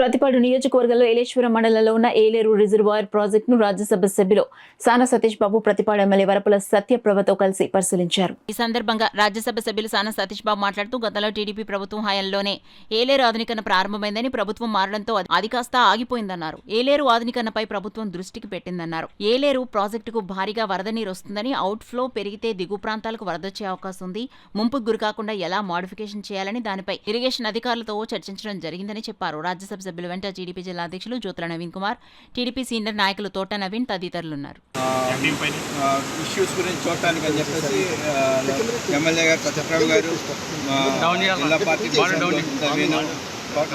ప్రతిపాడు నియోజకవర్గంలో ఏలేశ్వరం మండలంలో ఉన్న ఏలేరు రిజర్వాయర్ ప్రాజెక్టును రాజ్యసభ సభ్యులు సానా సతీష్ బాబు ప్రతిపాడు ఎమ్మెల్యే వరపుల సత్యప్రభతో కలిసి పరిశీలించారు. ఈ సందర్భంగా రాజ్యసభ సభ్యులు సానా సతీష్ బాబు మాట్లాడుతూ గతంలో టీడీపీ ప్రభుత్వం హయాంలోనే ఏలేరు ఆధునీకరణ ప్రారంభమైందని, ప్రభుత్వం మారడంతో అది కాస్త ఆగిపోయిందన్నారు. ఏలేరు ఆధునీకరణపై ప్రభుత్వం దృష్టికి పెట్టిందన్నారు. ఏలేరు ప్రాజెక్టుకు భారీగా వరద నీరు వస్తుందని, అవుట్ ఫ్లో పెరిగితే దిగు ప్రాంతాలకు వరదొచ్చే అవకాశం ఉంది. ముంపుకు గురికాకుండా ఎలా మోడిఫికేషన్ చేయాలని దానిపై ఇరిగేషన్ అధికారులతో చర్చించడం జరిగిందని చెప్పారు. రాజ్యసభ సభ్యులు వెంట టీడీపీ జిల్లా అధ్యక్షులు జ్యోతుల నవీన్ కుమార్, టీడీపీ సీనియర్ నాయకులు తోట నవీన్ తదితరులున్నారు. ఇష్యూస్ గురించి చూడటానికి అని చెప్పేసి ఎమ్మెల్యే గారు సత్యప్రభ గారు, జిల్లా పార్టీ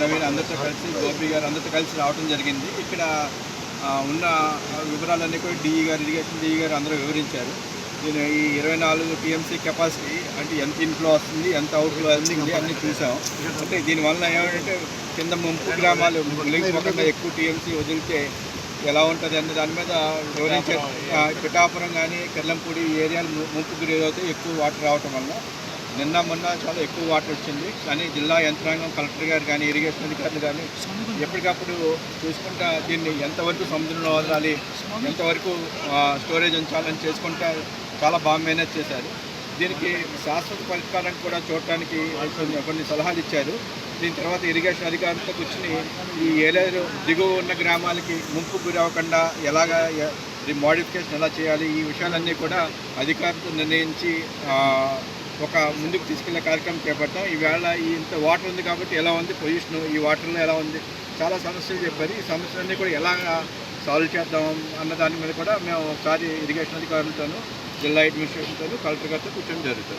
నవీన్ అందరితో కలిసి, గోపి గారు అందరితో కలిసి రావడం జరిగింది. ఇక్కడ ఉన్న వివరాలన్నీ కూడా డిఈ గారు, ఇరిగేషన్ డిఈ గారు అందరూ వివరించారు. నేను ఈ 24 టీఎంసీ కెపాసిటీ అంటే ఎంత ఇన్ఫ్లో వస్తుంది, ఎంత అవుట్ఫ్లో వెళ్తుంది అన్నీ చూసాం. అంటే దీనివల్ల ఏమంటే కింద ముంపు గ్రామాలు మునిగిపోకుండా ఎక్కువ టీఎంసీ వదిలితే ఎలా ఉంటుంది అన్న దాని మీద వివరించారు. పిఠాపురం కానీ కిర్లంపూడి ఈ ఏరియాలు ముంపు గురవుతే ఎక్కువ వాటర్ రావటం వల్ల నిన్న మొన్న చాలా ఎక్కువ వాటర్ వచ్చింది. కానీ జిల్లా యంత్రాంగం, కలెక్టర్ గారు కానీ, ఇరిగేషన్ అధికారులు కానీ ఎప్పటికప్పుడు చూసుకుంటా దీన్ని ఎంతవరకు సముద్రంలో వదలాలి, ఎంతవరకు స్టోరేజ్ ఉంచాలని చేసుకుంటా చాలా బాగా మేనేజ్ చేశారు. దీనికి శాశ్వత పరిష్కారం కూడా చూడటానికి కొన్ని సలహాలు ఇచ్చారు. దీని తర్వాత ఇరిగేషన్ అధికారులతో కూర్చుని ఈ ఏలేరు దిగువ ఉన్న గ్రామాలకి ముంపు గురి అవ్వకుండా ఎలాగా మోడిఫికేషన్ ఎలా చేయాలి, ఈ విషయాలన్నీ కూడా అధికారులతో నిర్ణయించి ఒక ముందుకు తీసుకెళ్లే కార్యక్రమం చేపడతాం. ఈవేళ ఇంత వాటర్ ఉంది కాబట్టి ఎలా ఉంది పొజిషన్, ఈ వాటర్లో ఎలా ఉంది, చాలా సమస్యలు చెప్పారు. ఈ సమస్యలన్నీ కూడా ఎలా సాల్వ్ చేద్దాం అన్న దాని మీద కూడా మేము ఒకసారి ఇరిగేషన్ అధికారులతోనూ, జిల్లా అడ్మినిస్ట్రేషన్తోనూ, కలెక్టర్ గారితో కూర్చొని జరుగుతుంది.